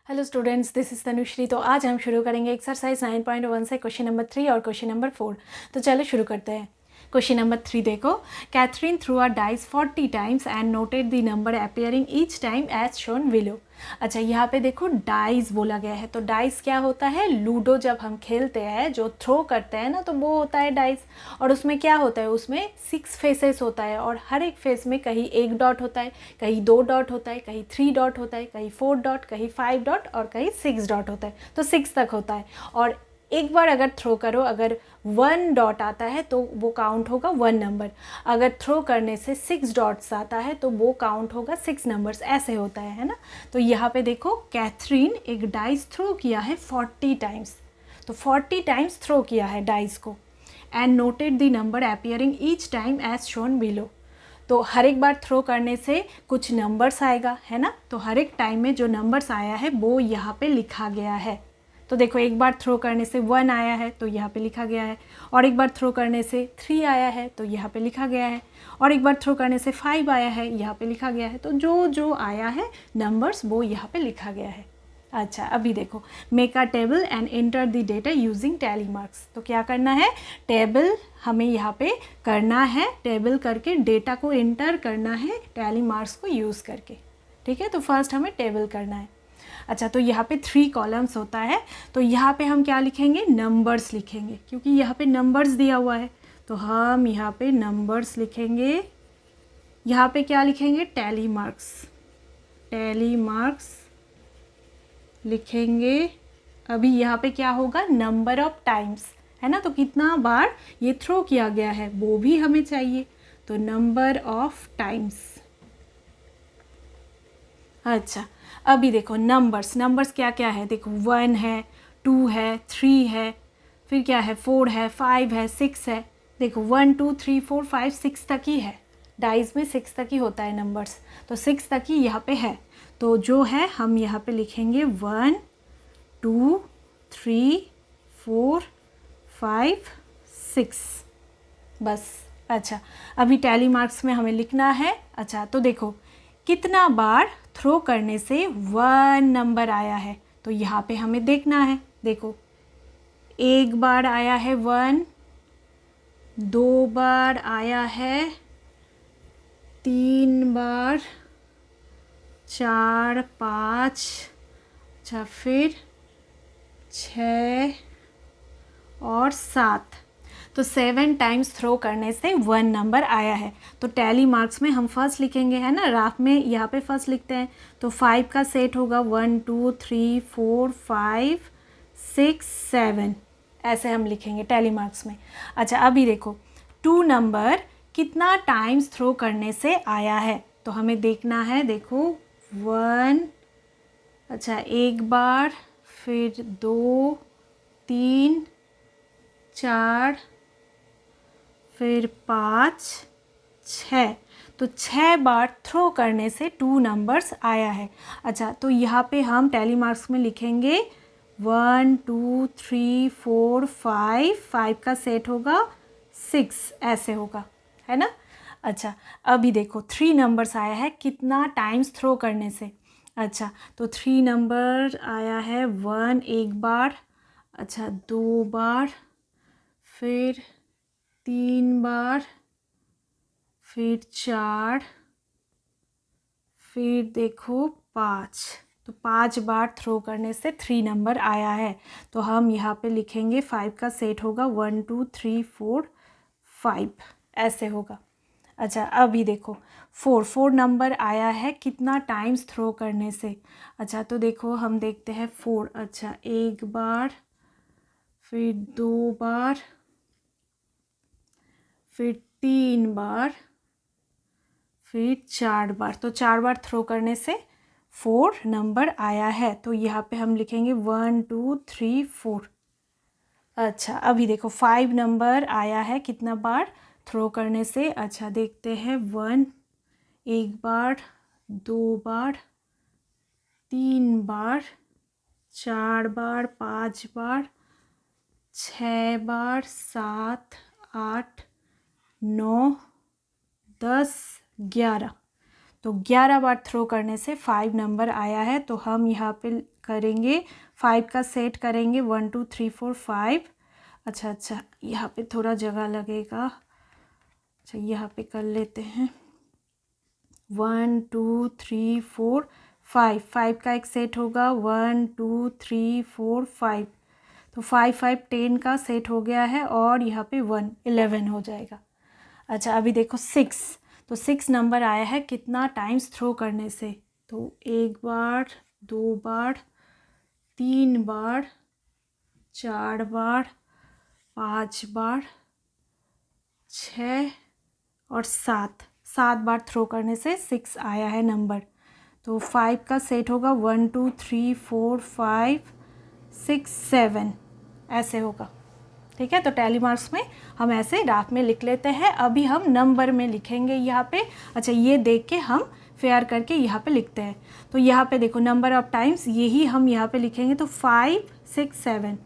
Hello students, this is Tanushree. तो आज हम शुरू करेंगे एक्सरसाइज 9.1 से क्वेश्चन नंबर 3 और क्वेश्चन नंबर 4। तो चलो शुरू करते हैं। क्वेश्चन नंबर 3 देखो, Catherine threw a dice 40 times and noted the number appearing each time as shown below. अच्छा, यहाँ पे देखो डाइस बोला गया है। तो डाइस क्या होता है? लूडो जब हम खेलते हैं, जो थ्रो करते हैं ना, तो वो होता है डाइस। और उसमें क्या होता है? उसमें 6 फेसेस होता है और हर एक फेस में कहीं 1 डॉट होता है, कहीं 2 डॉट होता है, कहीं 3 डॉट होता है, कहीं 4 डॉट, कहीं 5 डॉट और कहीं 6 डॉट होता है। तो 6 तक होता है। और एक बार अगर थ्रो करो, अगर 1 डॉट आता है तो वो काउंट होगा 1 नंबर। अगर थ्रो करने से 6 डॉट्स आता है तो वो काउंट होगा 6 नंबर्स। ऐसे होता है ना। तो यहाँ पे देखो, कैथरीन एक डाइस थ्रो किया है 40 टाइम्स। तो 40 टाइम्स थ्रो किया है डाइस को and noted the number appearing each time as shown below. तो हर एक बार थ्रो करने से कुछ नंबर्स आएगा, है ना। तो हर एक टाइम में जो नंबर्स आया है वो यहाँ पे लिखा गया है। तो देखो, एक बार थ्रो करने से 1 आया है तो यहाँ पे लिखा गया है, और एक बार थ्रो करने से 3 आया है तो यहाँ पे लिखा गया है, और एक बार थ्रो करने से 5 आया है, यहाँ पे लिखा गया है। तो जो जो आया है नंबर्स वो यहाँ पे लिखा गया है। अच्छा, अभी देखो, make a table and enter the data using tally marks. तो क्या करना है? टेबल हमें यहाँ पे करना है, टेबल करके डेटा को एंटर करना है टैली मार्क्स को यूज़ करके। ठीक है, तो फर्स्ट हमें टेबल करना है। अच्छा, तो यहाँ पे 3 कॉलम्स होता है। तो यहाँ पे हम क्या लिखेंगे? नंबर्स लिखेंगे, क्योंकि यहाँ पे नंबर्स दिया हुआ है। तो हम यहाँ पे नंबर्स लिखेंगे। यहाँ पे क्या लिखेंगे? Tally marks. टैली मार्क्स लिखेंगे। अभी यहाँ पे क्या होगा? नंबर ऑफ टाइम्स, है ना। तो कितना बार ये थ्रो किया गया है वो भी हमें चाहिए। तो नंबर ऑफ टाइम्स। अच्छा, अभी देखो नंबर्स। नंबर्स क्या क्या है? देखो, 1 है, 2 है, 3 है, फिर क्या है? 4 है, 5 है, 6 है। देखो, 1 2 3 4 5 6 तक ही है। डाइस में 6 तक ही होता है नंबर्स। तो 6 तक ही यहाँ पे है। तो जो है हम यहाँ पे लिखेंगे 1 2 3 4 5 6, बस। अच्छा, अभी टैली मार्क्स में हमें लिखना है। अच्छा, तो देखो कितना बार थ्रो करने से 1 नंबर आया है, तो यहाँ पे हमें देखना है। देखो, एक बार आया है 1, 2 बार आया है, 3 बार, 4 5, अच्छा फिर 6 और 7। तो 7 टाइम्स थ्रो करने से 1 नंबर आया है। तो टैली मार्क्स में हम फर्स्ट लिखेंगे, है ना। राफ में यहाँ पे फर्स्ट लिखते हैं। तो 5 का सेट होगा 1 2 3 4 5 6 7, ऐसे हम लिखेंगे टैली मार्क्स में। अच्छा, अभी देखो 2 नंबर कितना टाइम्स थ्रो करने से आया है, तो हमें देखना है। देखो 1, अच्छा एक बार, फिर 2 3 4, फिर 5 6। तो 6 बार थ्रो करने से 2 नंबर्स आया है। अच्छा, तो यहाँ पे हम टैली मार्क्स में लिखेंगे 1 2 3 4 5, 5 का सेट होगा 6, ऐसे होगा, है ना। अच्छा, अभी देखो 3 नंबर्स आया है कितना टाइम्स थ्रो करने से। अच्छा, तो 3 नंबर आया है 1 एक बार, अच्छा 2 बार, फिर 3 बार, फिर 4, फिर देखो 5। तो 5 बार थ्रो करने से 3 नंबर आया है। तो हम यहाँ पे लिखेंगे 5 का सेट होगा 1 2 3 4 5, ऐसे होगा। अच्छा, अभी देखो 4 नंबर आया है कितना टाइम्स थ्रो करने से। अच्छा, तो देखो हम देखते हैं 4। अच्छा, एक बार, फिर 2 बार, फिर 3 बार, फिर 4 बार। तो 4 बार थ्रो करने से 4 नंबर आया है। तो यहाँ पे हम लिखेंगे 1 2 3 4। अच्छा, अभी देखो 5 नंबर आया है कितना बार थ्रो करने से। अच्छा, देखते हैं 1 एक बार, 2 बार, 3 बार, 4 बार, 5 बार, 6 बार, 7 8 9 10 11। तो 11 बार थ्रो करने से 5 नंबर आया है। तो हम यहाँ पे करेंगे 5 का सेट करेंगे 1 2 3 4 5। अच्छा यहाँ पे थोड़ा जगह लगेगा। अच्छा यहाँ पे कर लेते हैं 1 2 3 4 5। 5 का एक सेट होगा 1 2 3 4 5। तो 5 5 10 का सेट हो गया है और यहाँ पे 1 11 हो जाएगा। अच्छा अभी देखो 6, तो 6 नंबर आया है कितना टाइम्स थ्रो करने से। तो 1 बार 2 बार 3 बार 4 बार 5 बार 6 और 7 बार थ्रो करने से 6 आया है नंबर। तो 5 का सेट होगा 1 2 3 4 5 6 7 ऐसे होगा। ठीक है, तो टैली मार्क्स में हम ऐसे डार्क में लिख लेते हैं। अभी हम नंबर में लिखेंगे यहाँ पे। अच्छा ये देख के हम फेयर करके यहाँ पे लिखते हैं। तो यहाँ पे देखो नंबर ऑफ टाइम्स यही हम यहाँ पे लिखेंगे। तो 5 6 7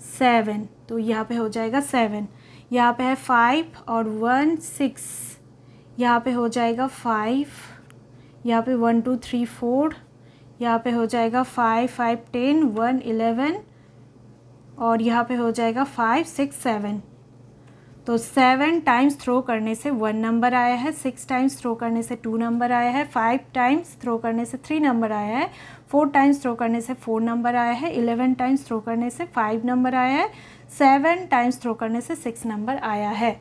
7, तो यहाँ पे हो जाएगा 7। यहाँ पे है 5 और 1 6, यहाँ पे हो जाएगा 5। यहाँ पे 1 2 3 4, यहाँ पे हो जाएगा 5 5 10 1 11 और यहाँ पे हो जाएगा 5 6 7। तो 7 टाइम्स थ्रो करने से 1 नंबर आया है, 6 टाइम्स थ्रो करने से 2 नंबर आया है, 5 टाइम्स थ्रो करने से 3 नंबर आया है, 4 टाइम्स थ्रो करने से 4 नंबर आया है, 11 टाइम्स थ्रो करने से 5 नंबर आया है, 7 टाइम्स थ्रो करने से 6 नंबर आया है।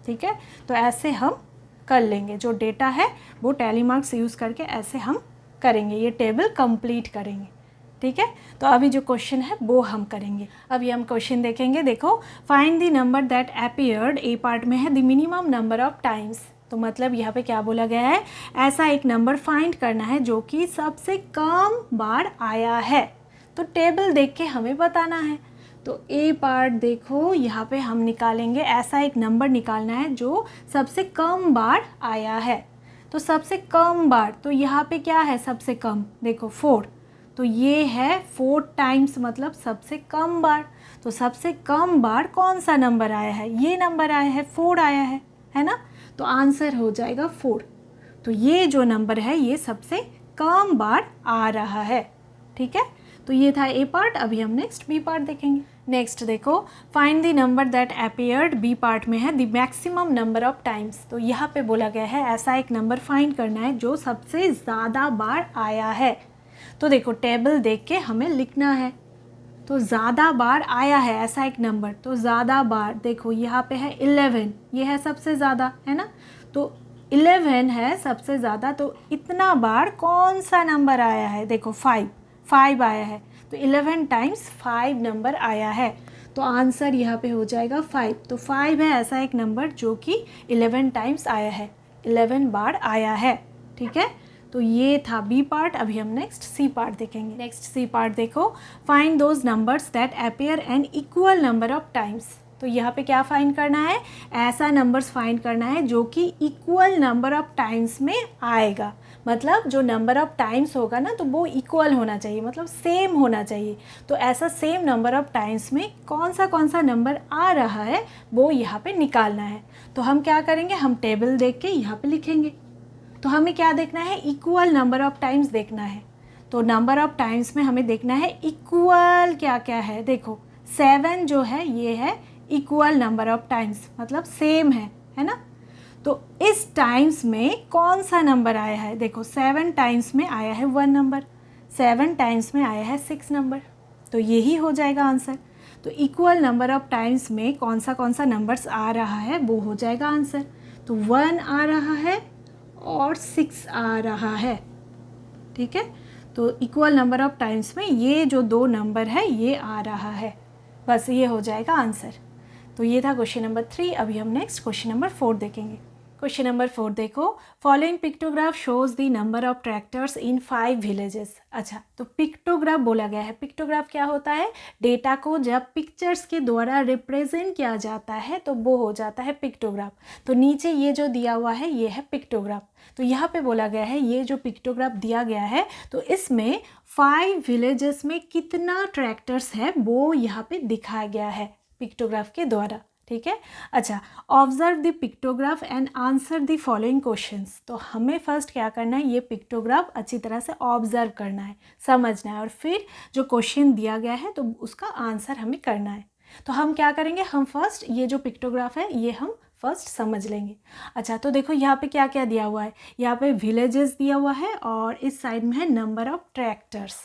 ठीक है, तो ऐसे हम कर लेंगे। जो डेटा है वो टैली मार्क्स यूज़ करके ऐसे हम करेंगे, ये टेबल कंप्लीट करेंगे। ठीक है, तो अभी जो क्वेश्चन है वो हम करेंगे। अभी हम क्वेश्चन देखेंगे। देखो, find the number that appeared, A part में है the minimum number of times. तो मतलब यहाँ पे क्या बोला गया है, ऐसा एक नंबर फाइंड करना है जो कि सबसे कम बार आया है। तो टेबल देख के हमें बताना है। तो ए पार्ट देखो यहाँ पे हम निकालेंगे, ऐसा एक नंबर निकालना है जो सबसे कम बार आया है। तो सबसे कम बार, तो यहाँ पे क्या है सबसे कम, देखो 4, तो ये है 4 टाइम्स मतलब सबसे कम बार। तो सबसे कम बार कौन सा नंबर आया है, ये नंबर आया है 4 आया है ना। तो आंसर हो जाएगा 4। तो ये जो नंबर है ये सबसे कम बार आ रहा है। ठीक है, तो ये था ए पार्ट। अभी हम नेक्स्ट बी पार्ट देखेंगे। नेक्स्ट देखो, find the number that appeared, B part में है the maximum number of times. तो यहाँ पे बोला गया है ऐसा एक नंबर फाइंड करना है जो सबसे ज़्यादा बार आया है। तो देखो टेबल देख के हमें लिखना है। तो ज़्यादा बार आया है ऐसा एक नंबर, तो ज़्यादा बार देखो यहाँ पे है 11, ये है सबसे ज़्यादा, है ना। तो 11 है सबसे ज़्यादा, तो इतना बार कौन सा नंबर आया है, देखो 5 आया है। तो 11 टाइम्स 5 नंबर आया है। तो आंसर यहाँ पे हो जाएगा 5। तो 5 है ऐसा एक नंबर जो कि 11 टाइम्स आया है, 11 बार आया है। ठीक है, तो ये था बी पार्ट। अभी हम नेक्स्ट सी पार्ट देखेंगे। नेक्स्ट सी पार्ट देखो, find those numbers that appear an equal number of times. तो यहाँ पे क्या फाइंड करना है, ऐसा नंबर्स फाइंड करना है जो कि इक्वल नंबर ऑफ टाइम्स में आएगा। मतलब जो नंबर ऑफ टाइम्स होगा ना तो वो इक्वल होना चाहिए, मतलब सेम होना चाहिए। तो ऐसा सेम नंबर ऑफ टाइम्स में कौन सा नंबर आ रहा है वो यहाँ पे निकालना है। तो हम क्या करेंगे, हम टेबल देख के यहाँ पे लिखेंगे। तो हमें क्या देखना है, इक्वल नंबर ऑफ टाइम्स देखना है। तो नंबर ऑफ टाइम्स में हमें देखना है इक्वल क्या क्या है। देखो 7 जो है ये है इक्वल नंबर ऑफ टाइम्स, मतलब सेम है ना। तो इस टाइम्स में कौन सा नंबर आया है, देखो 7 टाइम्स में आया है 1 नंबर, 7 टाइम्स में आया है 6 नंबर। तो यही हो जाएगा आंसर। तो इक्वल नंबर ऑफ टाइम्स में कौन सा नंबर्स आ रहा है वो हो जाएगा आंसर। तो 1 आ रहा है और 6 आ रहा है। ठीक है, तो इक्वल नंबर ऑफ टाइम्स में ये जो 2 नंबर है ये आ रहा है, बस ये हो जाएगा आंसर। तो ये था क्वेश्चन नंबर 3। अभी हम नेक्स्ट क्वेश्चन नंबर 4 देखेंगे। क्वेश्चन नंबर 4 देखो, following pictograph shows the number of tractors in 5 villages. अच्छा, तो पिक्टोग्राफ बोला गया है। पिक्टोग्राफ क्या होता है, डेटा को जब पिक्चर्स के द्वारा रिप्रेजेंट किया जाता है तो वो हो जाता है पिक्टोग्राफ। तो नीचे ये जो दिया हुआ है ये है पिक्टोग्राफ। तो यहाँ पे बोला गया है ये जो पिक्टोग्राफ दिया गया है तो इसमें 5 विलेजेस में कितना ट्रैक्टर्स है वो यहाँ पे दिखाया गया है पिक्टोग्राफ के द्वारा। ठीक है। अच्छा, observe the pictograph and answer the following questions. तो हमें फर्स्ट क्या करना है, ये पिक्टोग्राफ अच्छी तरह से ऑब्जर्व करना है, समझना है, और फिर जो क्वेश्चन दिया गया है तो उसका आंसर हमें करना है। तो हम क्या करेंगे, हम फर्स्ट ये जो पिक्टोग्राफ है ये हम फर्स्ट समझ लेंगे। अच्छा, तो देखो यहाँ पे क्या क्या दिया हुआ है, यहाँ पे विलेजेस दिया हुआ है और इस साइड में है नंबर ऑफ ट्रैक्टर्स।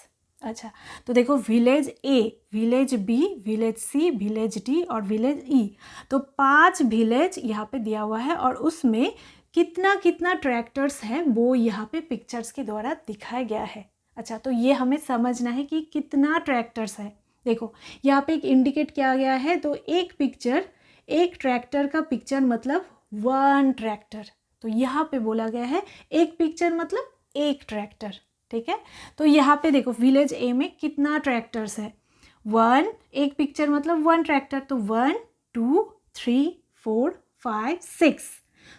अच्छा, तो देखो विलेज ए, विलेज बी, विलेज सी, विलेज डी और विलेज ई, तो 5 विलेज यहाँ पे दिया हुआ है और उसमें कितना कितना ट्रैक्टर्स हैं वो यहाँ पे पिक्चर्स के द्वारा दिखाया गया है। अच्छा, तो ये हमें समझना है कि कितना ट्रैक्टर्स है। देखो यहाँ पे एक इंडिकेट किया गया है, तो एक पिक्चर, एक ट्रैक्टर का पिक्चर मतलब 1 ट्रैक्टर, तो यहाँ पे बोला गया है एक पिक्चर मतलब एक ट्रैक्टर। ठीक है, तो यहाँ पे देखो विलेज ए में कितना ट्रैक्टर्स है, 1, एक पिक्चर मतलब 1 ट्रैक्टर, तो 1 2 3 4 5 6,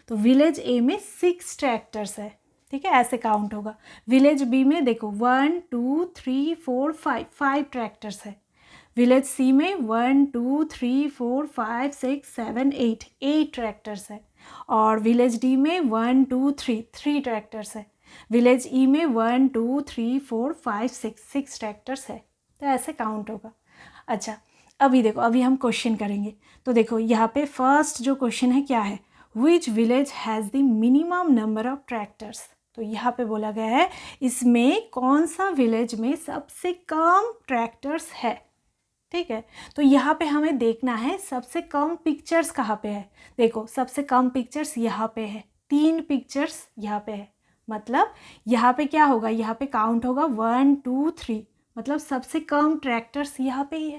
तो विलेज ए में 6 ट्रैक्टर्स है। ठीक है, ऐसे काउंट होगा। विलेज बी में देखो 1 2 3 4 5 ट्रैक्टर्स है। विलेज सी में 1 2 3 4 5 6 7 8 ट्रैक्टर्स है। और विलेज डी में 1 2 3 ट्रैक्टर्स है। विलेज ई में 1 2 3 4 5 6 ट्रैक्टर्स है। तो ऐसे काउंट होगा। अच्छा, अभी देखो, अभी हम क्वेश्चन करेंगे। तो देखो यहाँ पे फर्स्ट जो क्वेश्चन है क्या है, which village has the minimum number of tractors. तो यहाँ पे बोला गया है इसमें कौन सा विलेज में सबसे कम ट्रैक्टर्स है। ठीक है, तो यहाँ पे हमें देखना है सबसे कम पिक्चर्स कहाँ पे है। देखो सबसे कम पिक्चर्स यहाँ पे है, 3 पिक्चर्स यहाँ पे है, मतलब यहाँ पे क्या होगा, यहाँ पे काउंट होगा 1 2 3, मतलब सबसे कम ट्रैक्टर्स यहाँ पे ही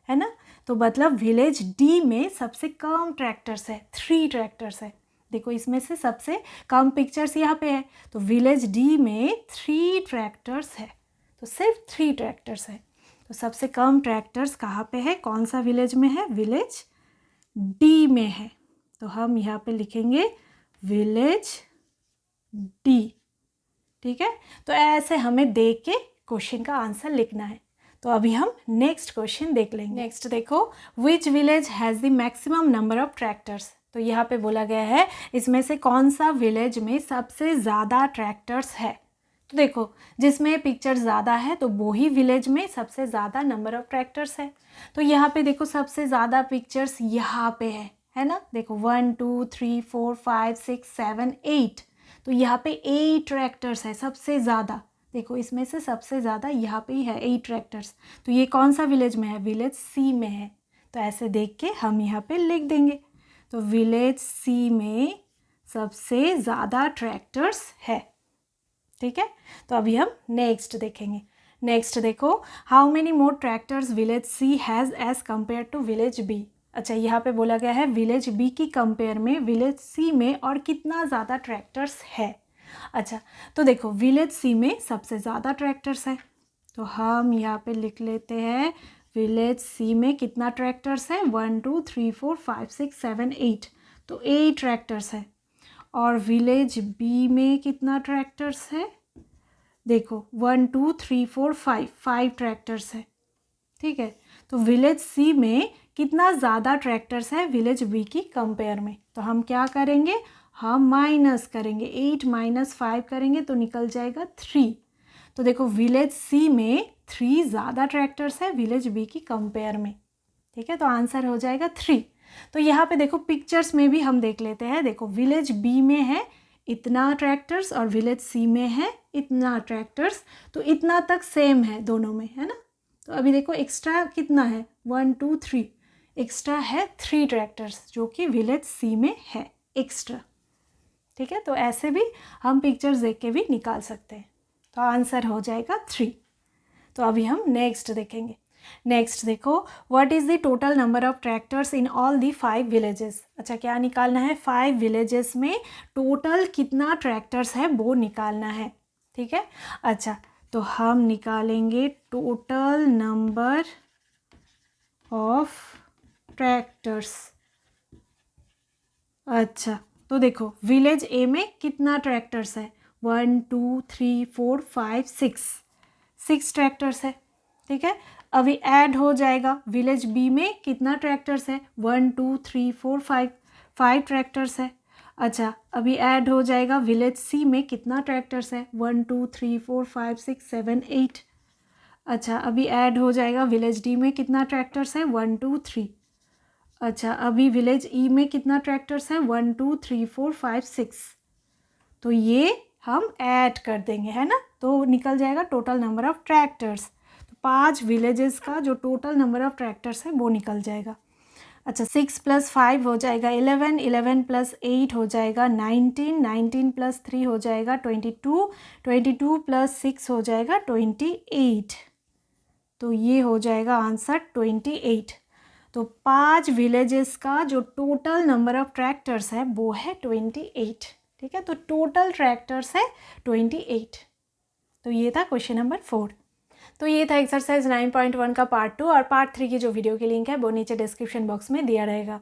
है ना। तो मतलब विलेज डी में सबसे कम ट्रैक्टर्स है, 3 ट्रैक्टर्स है। देखो इसमें से सबसे कम पिक्चर्स यहाँ पे है, तो विलेज डी में 3 ट्रैक्टर्स है, तो सिर्फ 3 ट्रैक्टर्स है। तो सबसे कम ट्रैक्टर्स कहाँ पे है, कौन सा विलेज में है, विलेज डी में है। तो हम यहाँ पे लिखेंगे विलेज डी। ठीक है, तो ऐसे हमें देख के क्वेश्चन का आंसर लिखना है। तो अभी हम नेक्स्ट क्वेश्चन देख लेंगे। नेक्स्ट देखो, which village has the maximum number of tractors. तो यहाँ पे बोला गया है इसमें से कौन सा विलेज में सबसे ज़्यादा ट्रैक्टर्स है। तो देखो जिसमें पिक्चर ज़्यादा है तो वो ही विलेज में सबसे ज़्यादा नंबर ऑफ ट्रैक्टर्स है। तो यहाँ पे देखो सबसे ज़्यादा पिक्चर्स यहाँ पे है ना। देखो 1 2 3 4 5 6 7 8, तो यहाँ पे 8 ट्रैक्टर्स है सबसे ज़्यादा। देखो इसमें से सबसे ज़्यादा यहाँ पे ही है 8 ट्रैक्टर्स। तो ये कौन सा विलेज में है, विलेज सी में है। तो ऐसे देख के हम यहाँ पे लिख देंगे। तो विलेज सी में सबसे ज़्यादा ट्रैक्टर्स है। ठीक है, तो अभी हम नेक्स्ट देखेंगे। नेक्स्ट देखो, how many more tractors village C has as compare to village B. अच्छा, यहाँ पे बोला गया है विलेज बी की कंपेयर में विलेज सी में और कितना ज़्यादा ट्रैक्टर्स है। अच्छा, तो देखो विलेज सी में सबसे ज़्यादा ट्रैक्टर्स है, तो हम यहाँ पे लिख लेते हैं विलेज सी में कितना ट्रैक्टर्स है, 1 2 3 4 5 6 7 8, तो 8 ट्रैक्टर्स है। और विलेज बी में कितना ट्रैक्टर्स है, देखो 1 2 3 4 5 ट्रैक्टर्स है। ठीक है, तो विलेज सी में कितना ज़्यादा ट्रैक्टर्स है विलेज बी की कंपेयर में। तो हम क्या करेंगे, हम माइनस करेंगे, 8 - 5 करेंगे तो निकल जाएगा 3। तो देखो विलेज सी में 3 ज़्यादा ट्रैक्टर्स है विलेज बी की कंपेयर में। ठीक है, तो आंसर हो जाएगा 3। तो यहाँ पे देखो पिक्चर्स में भी हम देख लेते हैं। देखो विलेज बी में है इतना ट्रैक्टर्स और विलेज सी में है इतना ट्रैक्टर्स, तो इतना तक सेम है दोनों में, है ना। तो अभी देखो एक्स्ट्रा कितना है, 1 2 3, एक्स्ट्रा है 3 ट्रैक्टर्स जो कि विलेज सी में है एक्स्ट्रा। ठीक है, तो ऐसे भी हम पिक्चर्स देख के भी निकाल सकते हैं। तो आंसर हो जाएगा 3। तो अभी हम नेक्स्ट देखेंगे। नेक्स्ट देखो, what is the total number of tractors in all the 5 villages. अच्छा, क्या निकालना है, 5 विलेजेस में टोटल कितना ट्रैक्टर्स है वो निकालना है। ठीक है, अच्छा तो हम निकालेंगे टोटल नंबर ऑफ ट्रैक्टर्स। अच्छा, तो देखो विलेज ए में कितना ट्रैक्टर्स है, 1 2 3 4 5 6 ट्रैक्टर्स है। ठीक है, अभी ऐड हो जाएगा, विलेज बी में कितना ट्रैक्टर्स है, 1 2 3 4 5, 5 ट्रैक्टर्स है। अच्छा, अभी ऐड हो जाएगा विलेज सी में कितना ट्रैक्टर्स है, 1 2 3 4 5 6 7 8। अच्छा, अभी ऐड हो जाएगा विलेज डी में कितना ट्रैक्टर्स है, 1 2 3। अच्छा, अभी विलेज ई में कितना ट्रैक्टर्स हैं, 1 2 3 4 5 6। तो ये हम ऐड कर देंगे, है ना, तो निकल जाएगा टोटल नंबर ऑफ ट्रैक्टर्स। तो 5 विलेजेस का जो टोटल नंबर ऑफ ट्रैक्टर्स है वो निकल जाएगा। अच्छा, 6 + 5 हो जाएगा 11, 11 + 8 हो जाएगा 19, 19 + 3 हो जाएगा 22, 22 + 6 हो जाएगा 28। तो ये हो जाएगा आंसर 28। तो 5 विलेजेस का जो टोटल नंबर ऑफ ट्रैक्टर्स है वो है 28। ठीक है, तो टोटल ट्रैक्टर्स है 28। तो ये था क्वेश्चन नंबर 4। तो ये था एक्सरसाइज 9.1 का पार्ट 2, और पार्ट 3 की जो वीडियो की लिंक है वो नीचे डिस्क्रिप्शन बॉक्स में दिया रहेगा।